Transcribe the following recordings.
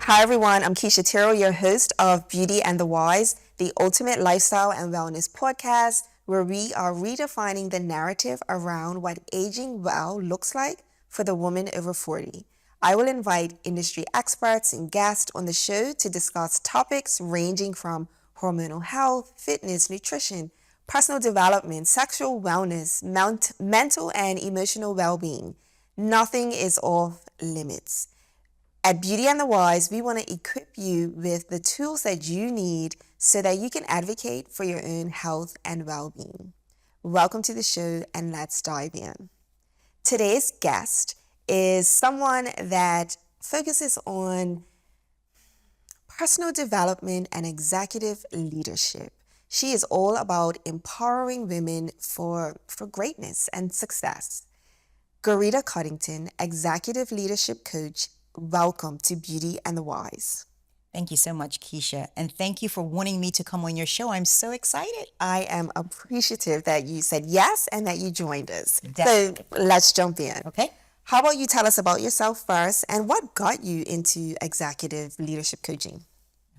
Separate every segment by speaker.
Speaker 1: Hi everyone, I'm Kisha Tyrrell, your host of Beauty and the Wise, the ultimate lifestyle and wellness podcast, where we are redefining the narrative around what aging well looks like for the woman over 40. I will invite industry experts and guests on the show to discuss topics ranging from hormonal health, fitness, nutrition, personal development, sexual wellness, mental and emotional well-being. Nothing is off limits. At Beauty and the Wise, we want to equip you with the tools that you need so that you can advocate for your own health and well-being. Welcome to the show, and let's dive in. Today's guest is someone that focuses on personal development and executive leadership. She is all about empowering women for greatness and success. Garita Coddington, executive leadership coach. Welcome to Beauty and the Wise.
Speaker 2: Thank you so much, Kisha. And thank you for wanting me to come on your show. I'm so excited.
Speaker 1: I am appreciative that you said yes and that you joined us.
Speaker 2: Definitely.
Speaker 1: So let's jump in.
Speaker 2: Okay.
Speaker 1: How about you tell us about yourself first and what got you into executive leadership coaching?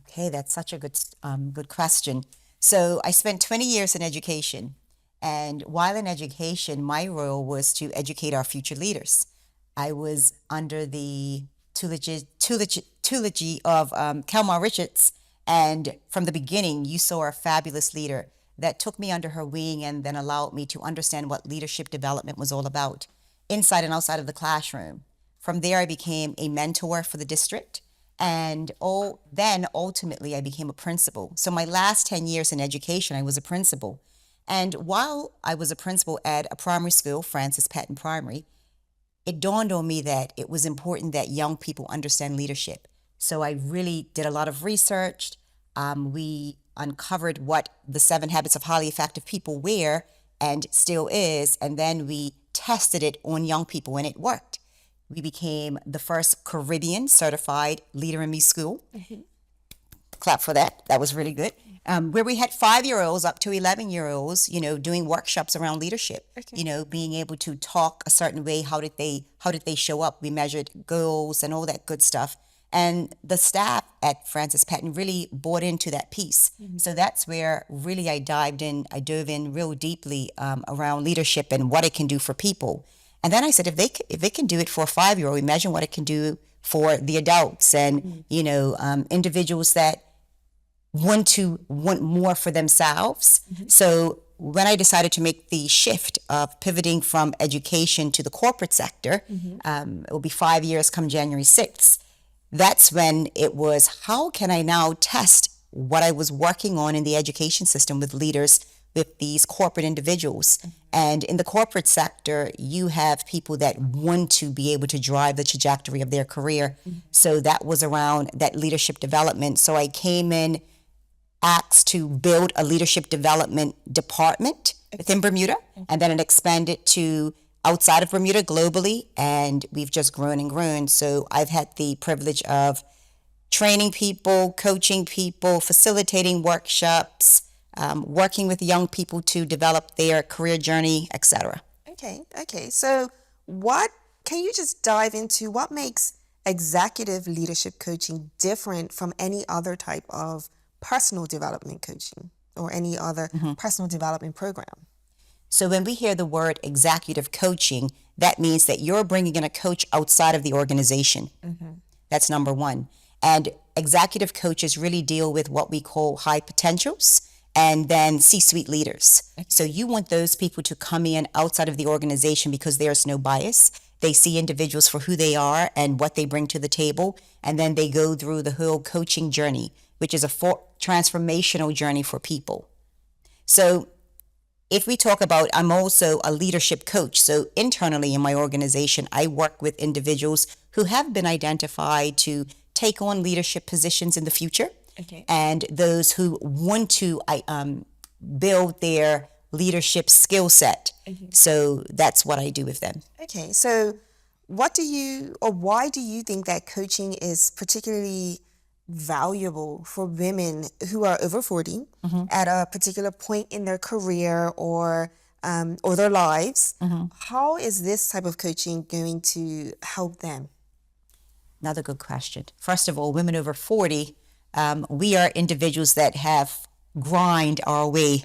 Speaker 2: Okay, that's such a good question. So I spent 20 years in education. And while in education, my role was to educate our future leaders. I was under the tutelage of Kelmar Richards, and from the beginning, you saw a fabulous leader that took me under her wing and then allowed me to understand what leadership development was all about, inside and outside of the classroom. From there, I became a mentor for the district, and then ultimately, I became a principal. So my last 10 years in education, I was a principal. And while I was a principal at a primary school, Francis Patton Primary, it dawned on me that it was important that young people understand leadership. So I really did a lot of research. We uncovered what the 7 habits of highly effective people were and still is, and then we tested it on young people and it worked. We became the first Caribbean certified leader in me school. Mm-hmm. Clap for that. That was really good. Where we had 5-year-olds up to 11-year-olds, doing workshops around leadership. Okay. Being able to talk a certain way. How did they show up? We measured goals and all that good stuff. And the staff at Francis Patton really bought into that piece. Mm-hmm. So that's where really I dove in real deeply around leadership and what it can do for people. And then I said, if they can do it for a 5-year-old, imagine what it can do for the adults and, mm-hmm. Individuals that want more for themselves. Mm-hmm. So when I decided to make the shift of pivoting from education to the corporate sector, mm-hmm. It will be 5 years come January 6th. That's when it was, how can I now test what I was working on in the education system with leaders, with these corporate individuals. Mm-hmm. And in the corporate sector, you have people that want to be able to drive the trajectory of their career. Mm-hmm. So that was around that leadership development. So I came in asked to build a leadership development department within Bermuda, and then it expanded to outside of Bermuda globally, and we've just grown and grown. So I've had the privilege of training people, coaching people, facilitating workshops, working with young people to develop their career journey, etc.
Speaker 1: Okay. So can you just dive into what makes executive leadership coaching different from any other type of personal development coaching or any other mm-hmm. personal development program?
Speaker 2: So when we hear the word executive coaching, that means that you're bringing in a coach outside of the organization. Mm-hmm. That's number one. And executive coaches really deal with what we call high potentials and then C-suite leaders. Okay. So you want those people to come in outside of the organization because there's no bias. They see individuals for who they are and what they bring to the table, and then they go through the whole coaching journey, which is a transformational journey for people. So if we talk about, I'm also a leadership coach. So internally in my organization, I work with individuals who have been identified to take on leadership positions in the future. Okay. And those who want to build their leadership skill set. Mm-hmm. So that's what I do with them.
Speaker 1: Okay. So why do you think that coaching is particularly valuable for women who are over 40 mm-hmm. at a particular point in their career or their lives? Mm-hmm. How is this type of coaching going to help them?
Speaker 2: Another good question. First of all, women over 40, we are individuals that have grind our way.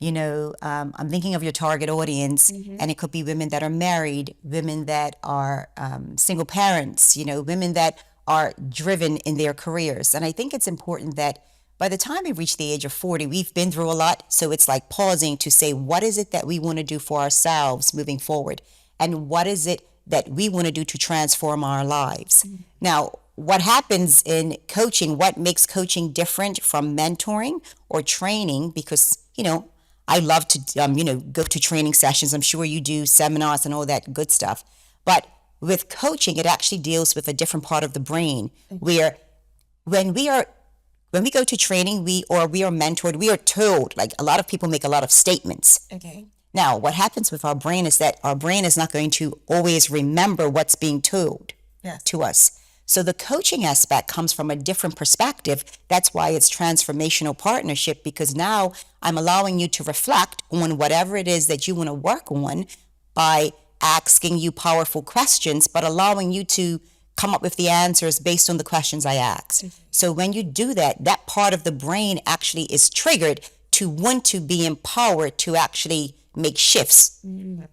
Speaker 2: I'm thinking of your target audience, and it could be women that are married, women that are single parents, women that are driven in their careers. And I think it's important that by the time we reach the age of 40, we've been through a lot. So it's like pausing to say, what is it that we want to do for ourselves moving forward? And what is it that we want to do to transform our lives? Now, what happens in coaching, what makes coaching different from mentoring or training? Because, I love to, go to training sessions. I'm sure you do seminars and all that good stuff. But with coaching, it actually deals with a different part of the brain where when we go to training, we are mentored, we are told, like a lot of people make a lot of statements.
Speaker 1: Okay.
Speaker 2: Now, what happens with our brain is that our brain is not going to always remember what's being told to us. So the coaching aspect comes from a different perspective. That's why it's transformational partnership, because now I'm allowing you to reflect on whatever it is that you want to work on by asking you powerful questions, but allowing you to come up with the answers based on the questions I asked. So when you do that, that part of the brain actually is triggered to want to be empowered to actually make shifts,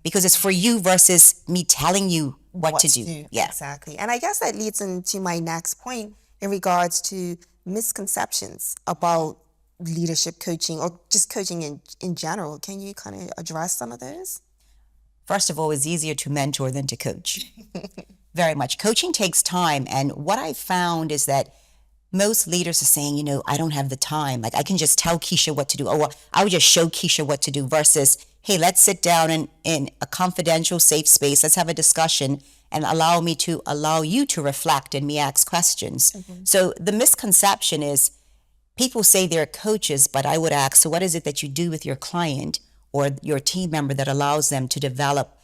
Speaker 2: because it's for you versus me telling you what to do. Yeah,
Speaker 1: exactly. And I guess that leads into my next point in regards to misconceptions about leadership coaching or just coaching in general. Can you kind of address some of those?
Speaker 2: First of all, it's easier to mentor than to coach. Very much. Coaching takes time. And what I found is that most leaders are saying, I don't have the time. Like, I can just tell Kisha what to do. Or I would just show Kisha what to do versus, hey, let's sit down in a confidential, safe space. Let's have a discussion and allow you to reflect and me ask questions. So the misconception is people say they're coaches, but I would ask, so what is it that you do with your client or your team member that allows them to develop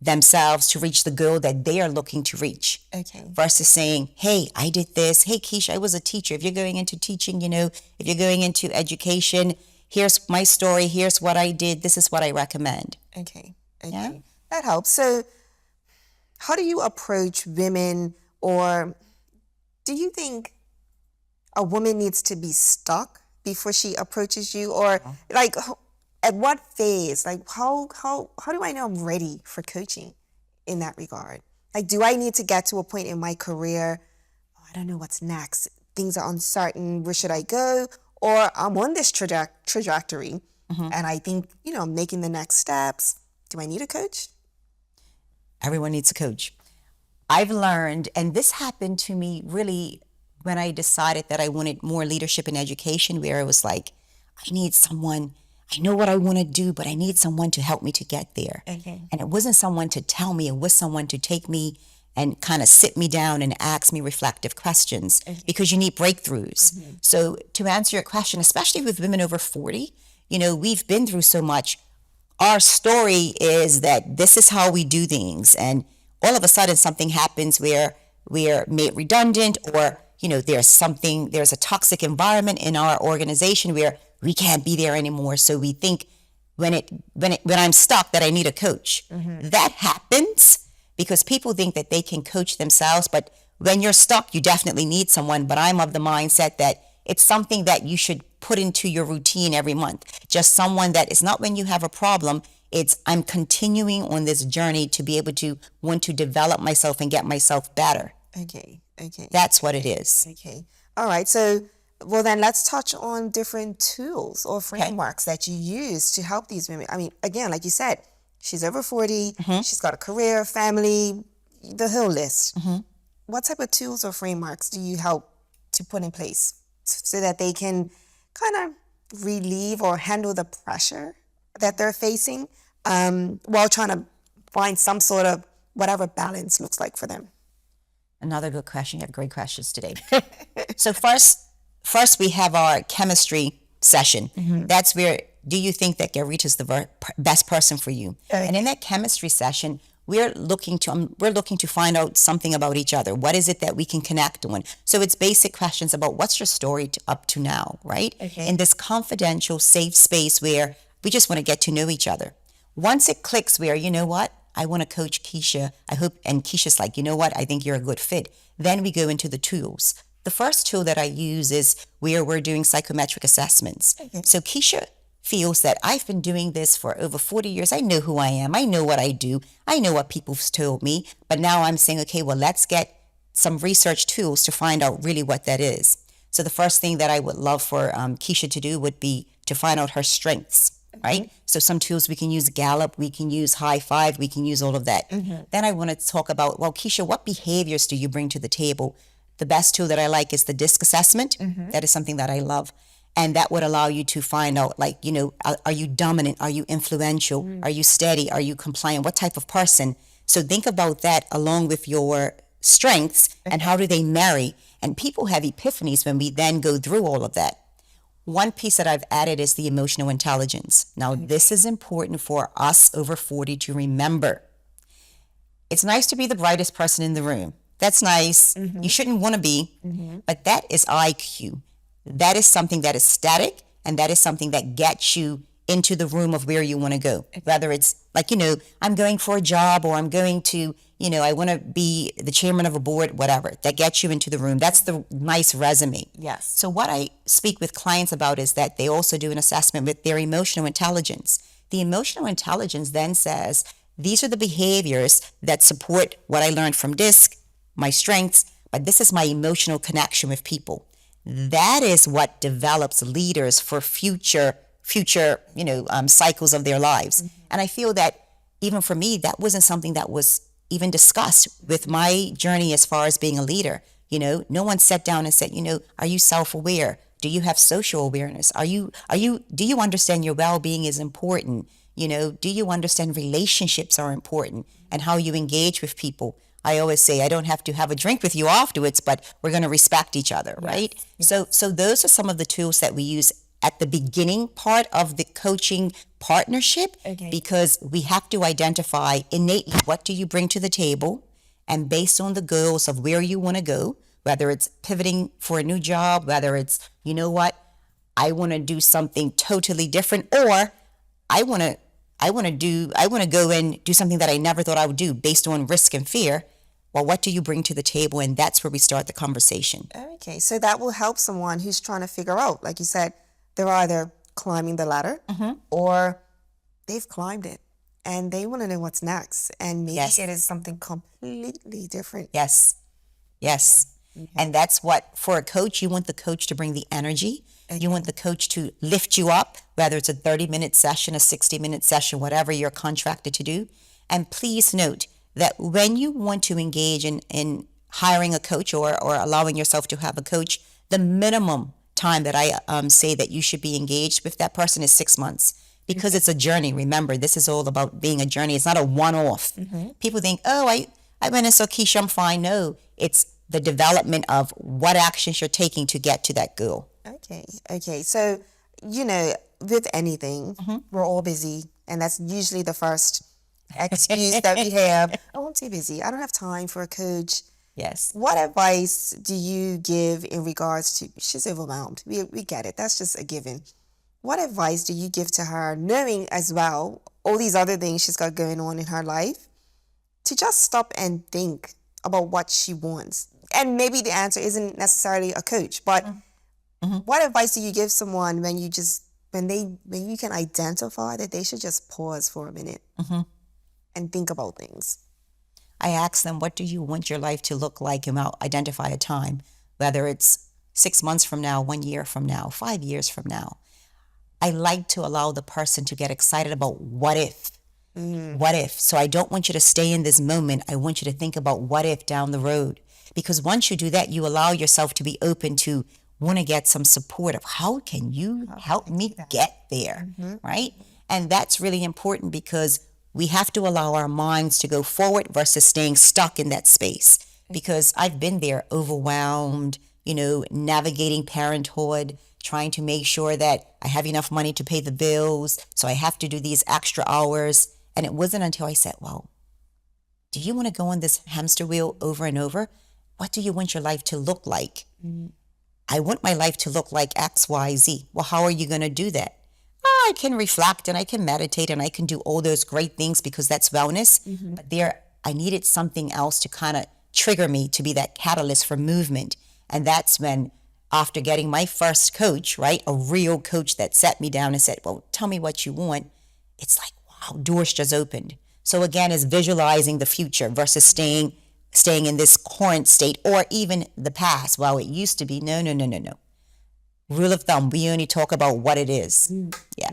Speaker 2: themselves to reach the goal that they are looking to reach? Versus saying, hey, I did this. Hey, Kisha, I was a teacher. If you're going into teaching, if you're going into education, here's my story. Here's what I did. This is what I recommend.
Speaker 1: Okay. Yeah? That helps. So how do you approach women, or do you think a woman needs to be stuck before she approaches you? Or like, at what phase, like how do I know I'm ready for coaching in that regard? Like, do I need to get to a point in my career, I don't know what's next, things are uncertain, where should I go? Or I'm on this trajectory and I think, I'm making the next steps. Do I need a coach?
Speaker 2: Everyone needs a coach. I've learned, and this happened to me really when I decided that I wanted more leadership in education, where it was like, I need someone. I know what I want to do, but I need someone to help me to get there. And it wasn't someone to tell me, it was someone to take me and kind of sit me down and ask me reflective questions, because you need breakthroughs. So to answer your question, especially with women over 40, we've been through so much. Our story is that this is how we do things. And all of a sudden something happens where we are made redundant, or, there's a toxic environment in our organization where we can't be there anymore. So we think when I'm stuck that I need a coach. That happens because people think that they can coach themselves. But when you're stuck, you definitely need someone. But I'm of the mindset that it's something that you should put into your routine every month. Just someone that is not when you have a problem. It's I'm continuing on this journey to be able to want to develop myself and get myself better.
Speaker 1: Okay.
Speaker 2: That's what it is.
Speaker 1: Okay. All right. So, well, then let's touch on different tools or frameworks that you use to help these women. I mean, again, like you said, she's over 40. She's got a career, family, the whole list. What type of tools or frameworks do you help to put in place so that they can kind of relieve or handle the pressure that they're facing while trying to find some sort of whatever balance looks like for them?
Speaker 2: Another good question. You have great questions today. So first we have our chemistry session. That's where, do you think that Garita is the best person for you? And in that chemistry session, we're looking to find out something about each other. What is it that we can connect on? So it's basic questions about what's your story up to now, right? In this confidential, safe space where we just want to get to know each other. Once it clicks where, you know what? I want to coach Kisha. I hope, and Kisha's like, you know what? I think you're a good fit. Then we go into the tools. The first tool that I use is where we're doing psychometric assessments.
Speaker 1: Okay.
Speaker 2: So Kisha feels that I've been doing this for over 40 years. I know who I am. I know what I do. I know what people's told me. But now I'm saying, okay, well, let's get some research tools to find out really what that is. So the first thing that I would love for Kisha to do would be to find out her strengths, right? So some tools we can use Gallup, we can use High Five, we can use all of that. Then I want to talk about, well, Kisha, what behaviors do you bring to the table? The best tool that I like is the DISC assessment. That is something that I love. And that would allow you to find out, like, you know, are you dominant? Are you influential? Are you steady? Are you compliant? What type of person? So think about that along with your strengths and how do they marry? And people have epiphanies when we then go through all of that. One piece that I've added is the emotional intelligence. Now, this is important for us over 40 to remember. It's nice to be the brightest person in the room. That's nice. You shouldn't want to be, but that is IQ. That is something that is static, and that is something that gets you into the room of where you want to go. Whether it's like, you know, I'm going for a job, or I'm going to, you know, I want to be the chairman of a board, whatever. That gets you into the room. That's the nice resume.
Speaker 1: Yes.
Speaker 2: So what I speak with clients about is that they also do an assessment with their emotional intelligence. The emotional intelligence then says, these are the behaviors that support what I learned from DISC, my strengths, but this is my emotional connection with people. That is what develops leaders for future cycles of their lives. And I feel that even for me, that wasn't something that was even discussed with my journey as far as being a leader. You know, no one sat down and said, you know, are you self-aware? Do you have social awareness? Do you understand your well-being is important? You know, do you understand relationships are important and how you engage with people? I always say, I don't have to have a drink with you afterwards, but we're going to respect each other, right? Yes. So those are some of the tools that we use at the beginning part of the coaching partnership, because we have to identify innately what do you bring to the table, and based on the goals of where you want to go, whether it's pivoting for a new job, whether it's, you know what, I want to do something totally different, or I want to go and do something that I never thought I would do based on risk and fear. Well, what do you bring to the table? And that's where we start the conversation.
Speaker 1: Okay, so that will help someone who's trying to figure out, like you said, they're either climbing the ladder or they've climbed it and they want to know what's next. And maybe it is something completely different.
Speaker 2: Yes. And that's what, for a coach, you want the coach to bring the energy. You want the coach to lift you up, whether it's a 30-minute session, a 60-minute session, whatever you're contracted to do. And please note that when you want to engage in hiring a coach or allowing yourself to have a coach, the minimum time that I say that you should be engaged with that person is 6 months, because it's a journey. Remember, this is all about being a journey. It's not a one-off. People think, oh, I went and saw Kisha, I'm fine. No, it's the development of what actions you're taking to get to that goal.
Speaker 1: Okay. So, you know, with anything, we're all busy, and that's usually the first excuse that we have. Oh, I'm too busy. I don't have time for a coach.
Speaker 2: Yes.
Speaker 1: What advice do you give in regards to, she's overwhelmed. We get it. That's just a given. What advice do you give to her, knowing as well all these other things she's got going on in her life, to just stop and think about what she wants? And maybe the answer isn't necessarily a coach, but what advice do you give someone when you can identify that they should just pause for a minute and think about things?
Speaker 2: I ask them, what do you want your life to look like? And I'll identify a time, whether it's 6 months from now, 1 year from now, 5 years from now. I like to allow the person to get excited about what if. What if? So I don't want you to stay in this moment. I want you to think about what if down the road. Because once you do that, you allow yourself to be open to want to get some support of how can you help me get there, right? And that's really important, because we have to allow our minds to go forward versus staying stuck in that space. Because I've been there, overwhelmed, navigating parenthood, trying to make sure that I have enough money to pay the bills. So I have to do these extra hours. And it wasn't until I said, well, do you want to go on this hamster wheel over and over? What do you want your life to look like? I want my life to look like X, Y, Z. Well, how are you going to do that? I can reflect and I can meditate and I can do all those great things because that's wellness. But I needed something else to kind of trigger me to be that catalyst for movement. And that's when, after getting my first coach, right, a real coach that sat me down and said, well, tell me what you want. It's like, wow, doors just opened. So again, it's visualizing the future versus staying in this current state or even the past. Well, it used to be. No. Rule of thumb, we only talk about what it is. Yeah.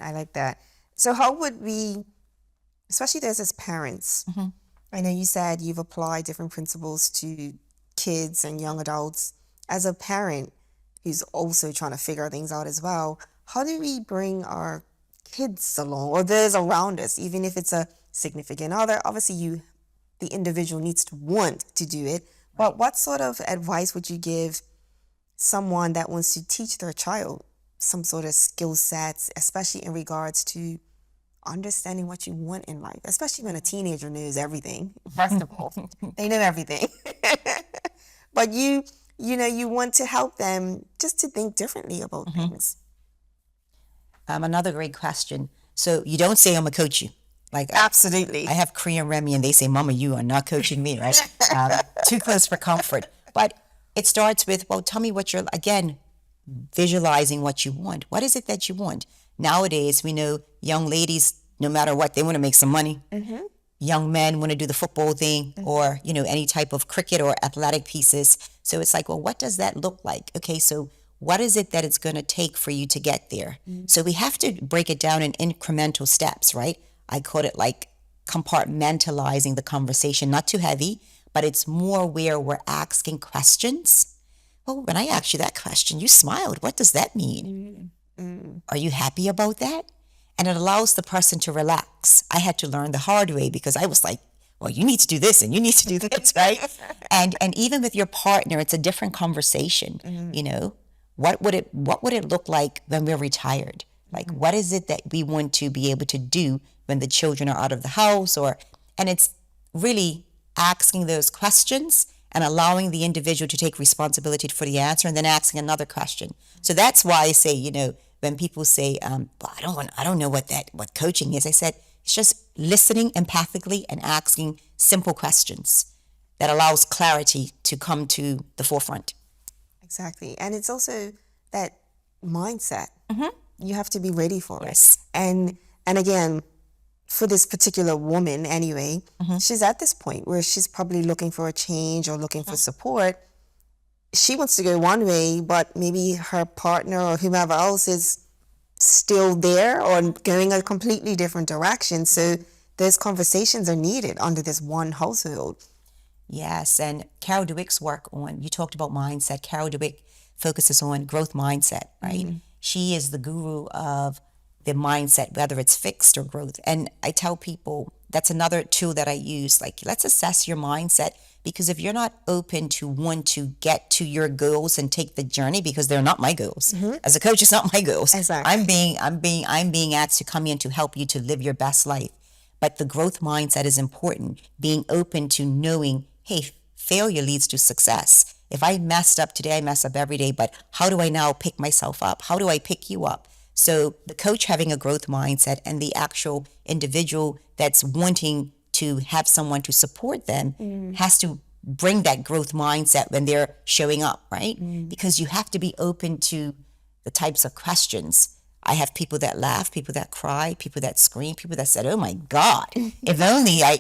Speaker 1: I like that. So how would we, especially those as parents, I know you said you've applied different principles to kids and young adults. As a parent who's also trying to figure things out as well, how do we bring our kids along or those around us, even if it's a significant other? Obviously, the individual needs to want to do it, but what sort of advice would you give someone that wants to teach their child some sort of skill sets, especially in regards to understanding what you want in life, especially when a teenager knows everything? First of all, they know everything. But you want to help them just to think differently about things.
Speaker 2: Another great question. So you don't say I'm going to coach you. Like
Speaker 1: Absolutely.
Speaker 2: I have Korean Remy and they say, Mama, you are not coaching me, right? Too close for comfort. But it starts with, well, tell me what you're, again, visualizing what you want. What is it that you want? Nowadays, we know young ladies, no matter what, they want to make some money. Young men want to do the football thing or, any type of cricket or athletic pieces. So it's like, well, what does that look like? Okay, so what is it that it's going to take for you to get there? So we have to break it down in incremental steps, right? I call it like compartmentalizing the conversation, not too heavy, but it's more where we're asking questions. Well, when I asked you that question, you smiled. What does that mean? Are you happy about that? And it allows the person to relax. I had to learn the hard way because I was like, well, you need to do this and you need to do this, right? And even with your partner, it's a different conversation. What would it look like when we're retired? Like, what is it that we want to be able to do when the children are out of the house? And it's really asking those questions and allowing the individual to take responsibility for the answer and then asking another question. So that's why I say, when people say, well, I don't know what coaching is. I said, it's just listening empathically and asking simple questions that allows clarity to come to the forefront.
Speaker 1: Exactly. And it's also that mindset. You have to be ready for
Speaker 2: Yes.
Speaker 1: it. And again, for this particular woman anyway, she's at this point where she's probably looking for a change or looking for support. She wants to go one way, but maybe her partner or whomever else is still there or going a completely different direction. So those conversations are needed under this one household.
Speaker 2: Yes, and Carol Dweck's work you talked about mindset. Carol Dweck focuses on growth mindset, right? She is the guru of the mindset, whether it's fixed or growth. And I tell people that's another tool that I use. Like, let's assess your mindset, because if you're not open to want to get to your goals and take the journey, because they're not my goals. As a coach, it's not my goals.
Speaker 1: Exactly.
Speaker 2: I'm being asked to come in to help you to live your best life. But the growth mindset is important. Being open to knowing, hey, failure leads to success. If I messed up today, I mess up every day, but how do I now pick myself up? How do I pick you up? So the coach having a growth mindset and the actual individual that's wanting to have someone to support them has to bring that growth mindset when they're showing up, right? Because you have to be open to the types of questions. I have people that laugh, people that cry, people that scream, people that said, oh my God, if only I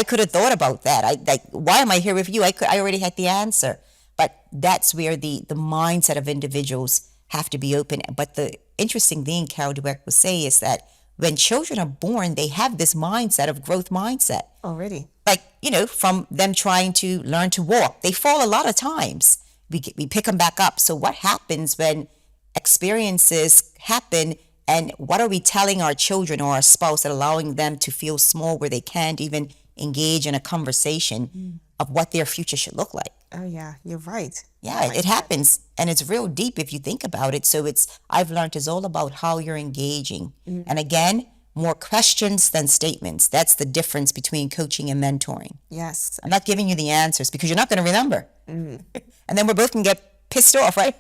Speaker 2: could have thought about that. Why am I here with you? I already had the answer. But that's where the mindset of individuals have to be open. But the interesting thing Carol Dweck would say is that when children are born, they have this mindset of growth mindset.
Speaker 1: Already.
Speaker 2: Like, from them trying to learn to walk, they fall a lot of times. We pick them back up. So what happens when experiences happen, and what are we telling our children or our spouse that allowing them to feel small where they can't even engage in a conversation of what their future should look like?
Speaker 1: Oh yeah, you're right.
Speaker 2: Yeah, it happens, and it's real deep if you think about it. So I've learned it's all about how you're engaging. And again, more questions than statements. That's the difference between coaching and mentoring.
Speaker 1: Yes.
Speaker 2: I'm not giving you the answers because you're not going to remember. And then we're both going to get pissed off, right?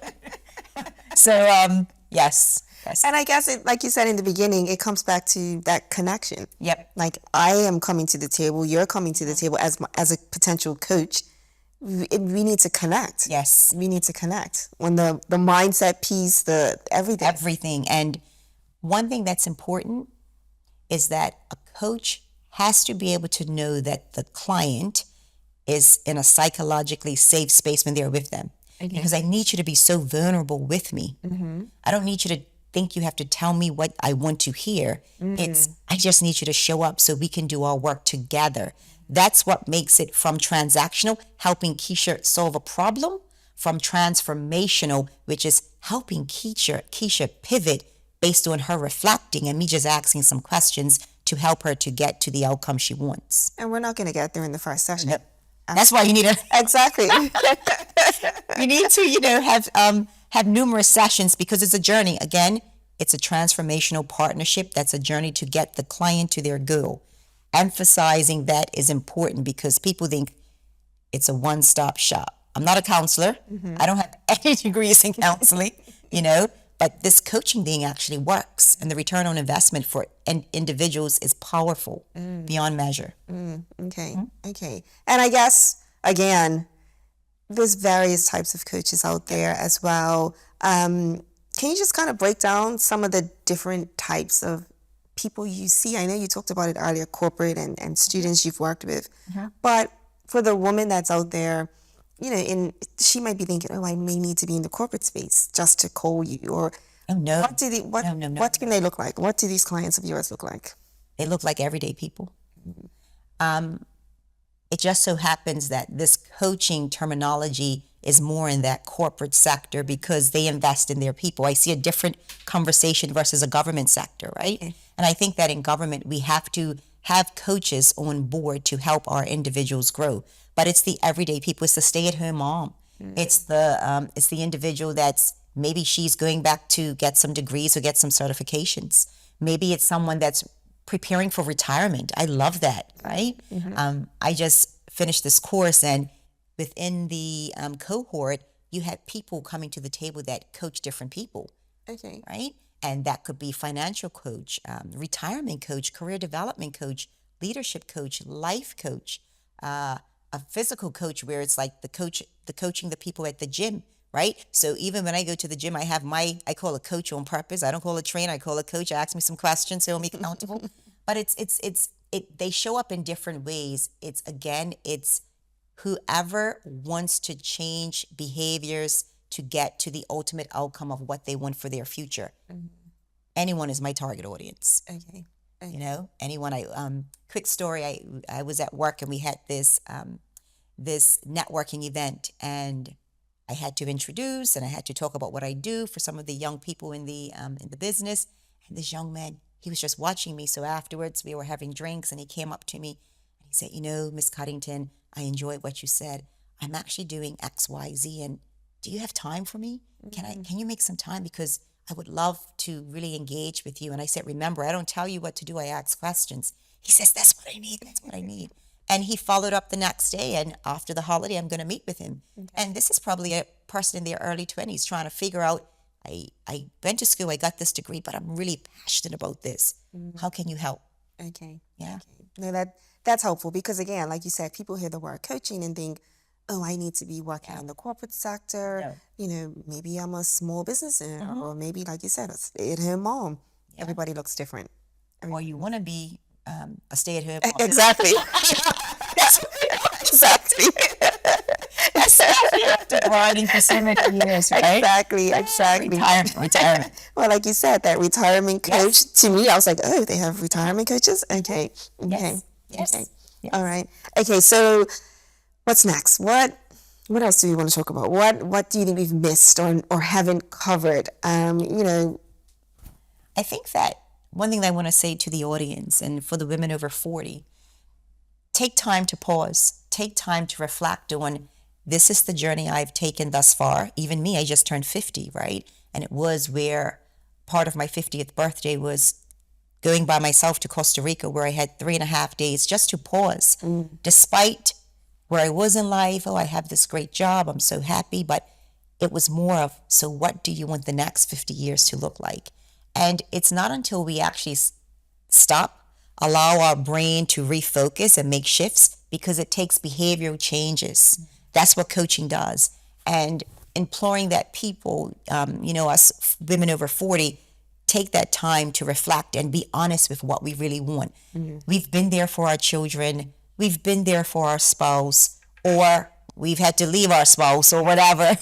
Speaker 2: So, yes. Yes.
Speaker 1: And I guess it, like you said in the beginning, it comes back to that connection.
Speaker 2: Yep.
Speaker 1: Like I am coming to the table, you're coming to the table as a potential coach. We need to connect.
Speaker 2: Yes.
Speaker 1: We need to connect. When the mindset piece, the everything.
Speaker 2: Everything. And one thing that's important is that a coach has to be able to know that the client is in a psychologically safe space when they're with them. Okay. Because I need you to be so vulnerable with me. Mm-hmm. I don't need you to think you have to tell me what I want to hear. Mm-hmm. I just need you to show up so we can do our work together. That's what makes it from transactional, helping Kisha solve a problem, from transformational, which is helping Kisha pivot based on her reflecting and me just asking some questions to help her to get to the outcome she wants.
Speaker 1: And we're not going to get there in the first session.
Speaker 2: Nope. That's why you need
Speaker 1: exactly.
Speaker 2: You need to, have numerous sessions because it's a journey. Again, it's a transformational partnership. That's a journey to get the client to their goal. Emphasizing that is important because people think it's a one-stop shop. I'm not a counselor. Mm-hmm. I don't have any degrees in counseling, but this coaching thing actually works, and the return on investment for individuals is powerful beyond measure.
Speaker 1: Okay. Okay. And I guess, again, there's various types of coaches out there as well. Can you just kind of break down some of the different types of people you see? I know you talked about it earlier, corporate and students you've worked with, but for the woman that's out there, she might be thinking, I may need to be in the corporate space just to call you, or
Speaker 2: no.
Speaker 1: What can they look like? What do these clients of yours look like?
Speaker 2: They look like everyday people. It just so happens that this coaching terminology is more in that corporate sector because they invest in their people. I see a different conversation versus a government sector, right? Okay. And I think that in government, we have to have coaches on board to help our individuals grow. But it's the everyday people. It's the stay-at-home mom. It's the individual that's maybe she's going back to get some degrees or get some certifications. Maybe it's someone that's preparing for retirement. I love that, right? Mm-hmm. I just finished this course, and within the cohort, you had people coming to the table that coach different people.
Speaker 1: Okay.
Speaker 2: Right? And that could be financial coach, retirement coach, career development coach, leadership coach, life coach, a physical coach where it's like the coaching the people at the gym, right? So even when I go to the gym, I call a coach on purpose. I don't call a trainer. I call a coach. Ask me some questions, so I'm accountable. But they show up in different ways. It's whoever wants to change behaviors to get to the ultimate outcome of what they want for their future. Mm-hmm. Anyone is my target audience.
Speaker 1: Okay.
Speaker 2: Anyone. Quick story. I was at work and we had this networking event, and I had to introduce and I had to talk about what I do for some of the young people in the business. And this young man, he was just watching me. So afterwards, we were having drinks, and he came up to me and he said, Miss Coddington, I enjoyed what you said. I'm actually doing X, Y, Z, and do you have time for me? Mm-hmm. Can you make some time? Because I would love to really engage with you. And I said, remember, I don't tell you what to do. I ask questions. He says, that's what I need. That's what I need. And he followed up the next day. And after the holiday, I'm going to meet with him. Okay. And this is probably a person in their early 20s trying to figure out, I went to school, I got this degree, but I'm really passionate about this. Mm-hmm. How can you help?
Speaker 1: Okay.
Speaker 2: Yeah.
Speaker 1: Okay. No, that's helpful because, again, like you said, people hear the word coaching and think, I need to be working in the corporate sector. Yeah. Maybe I'm a small business owner, or maybe, like you said, a stay-at-home mom. Yeah. Everybody looks different.
Speaker 2: Or you want to be a stay-at-home mom.
Speaker 1: Exactly. Exactly.
Speaker 2: After grinding for so many years, right?
Speaker 1: Exactly.
Speaker 2: Retirement.
Speaker 1: Well, like you said, that retirement coach, to me, I was like, they have retirement coaches? Okay.
Speaker 2: Yes.
Speaker 1: Okay. Yes. All right. Okay, so what's next? What else do we want to talk about? What do you think we've missed or haven't covered?
Speaker 2: I think that one thing that I want to say to the audience and for the women over 40, take time to pause. Take time to reflect on, this is the journey I've taken thus far. Even me, I just turned 50, right? And it was where part of my 50th birthday was going by myself to Costa Rica, where I had 3.5 days just to pause. Despite where I was in life, I have this great job, I'm so happy, but it was more of, so what do you want the next 50 years to look like? And it's not until we actually stop, allow our brain to refocus and make shifts, because it takes behavioral changes. That's what coaching does. And imploring that people, us women over 40, take that time to reflect and be honest with what we really want. We've been there for our children. We've been there for our spouse, or we've had to leave our spouse or whatever,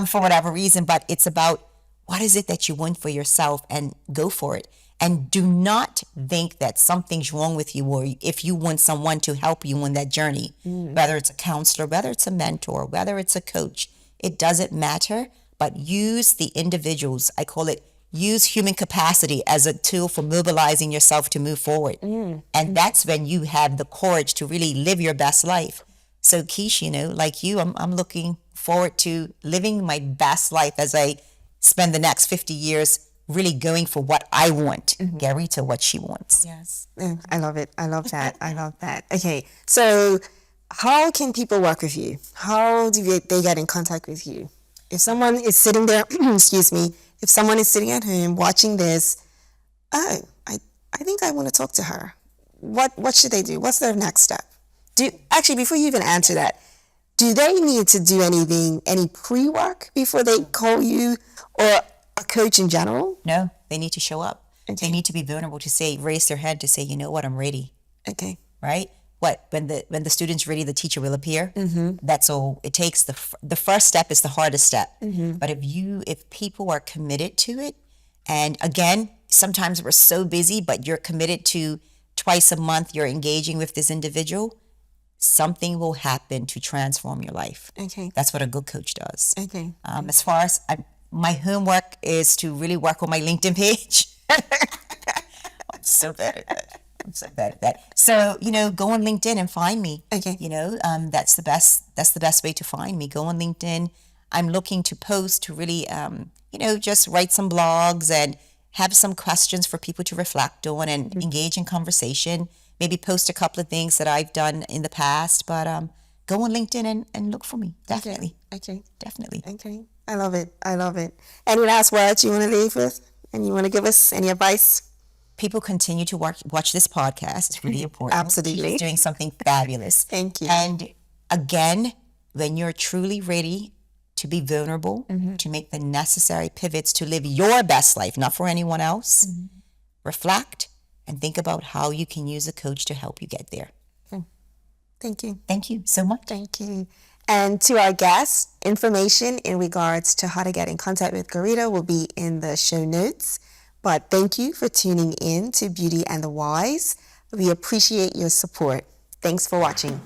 Speaker 2: for whatever reason. But it's about, what is it that you want for yourself, and go for it. And do not think that something's wrong with you, or if you want someone to help you on that journey, whether it's a counselor, whether it's a mentor, whether it's a coach, it doesn't matter. But use the individuals, I call it, use human capacity as a tool for mobilizing yourself to move forward. And that's when you have the courage to really live your best life. So Kisha, like you, I'm looking forward to living my best life as I spend the next 50 years really going for what I want. Garita, what she wants.
Speaker 1: Yes. I love it. I love that. I love that. Okay. So how can people work with you? How do they get in contact with you? If someone is sitting there, excuse me, if someone is sitting at home watching this, I think I want to talk to her. What should they do? What's their next step? Actually, before you even answer that, do they need to do any pre-work before they call you, or a coach in general?
Speaker 2: No, they need to show up.
Speaker 1: Okay.
Speaker 2: They need to be vulnerable, to raise their hand to say, you know what, I'm ready.
Speaker 1: Okay.
Speaker 2: Right? When the student's ready, the teacher will appear. That's all it takes. The first step is the hardest step. But if people are committed to it, and again, sometimes we're so busy, but you're committed to twice a month, you're engaging with this individual, something will happen to transform your life.
Speaker 1: Okay.
Speaker 2: That's what a good coach does.
Speaker 1: Okay.
Speaker 2: As far as my homework is to really work on my LinkedIn page. I'm so bad at that. So, go on LinkedIn and find me.
Speaker 1: Okay.
Speaker 2: That's the best way to find me. Go on LinkedIn. I'm looking to post, to really, just write some blogs and have some questions for people to reflect on and engage in conversation. Maybe post a couple of things that I've done in the past, but go on LinkedIn and look for me. Definitely.
Speaker 1: Okay.
Speaker 2: Definitely.
Speaker 1: Okay. I love it. I love it. Any last words you want to leave with? And you want to give us any advice?
Speaker 2: People continue to watch this podcast. It's really important.
Speaker 1: Absolutely.
Speaker 2: She's doing something fabulous.
Speaker 1: Thank you.
Speaker 2: And again, when you're truly ready to be vulnerable, to make the necessary pivots to live your best life, not for anyone else, reflect and think about how you can use a coach to help you get there.
Speaker 1: Thank you.
Speaker 2: Thank you so much.
Speaker 1: Thank you. And to our guests, information in regards to how to get in contact with Garita will be in the show notes. But thank you for tuning in to Beauty and the Wise. We appreciate your support. Thanks for watching.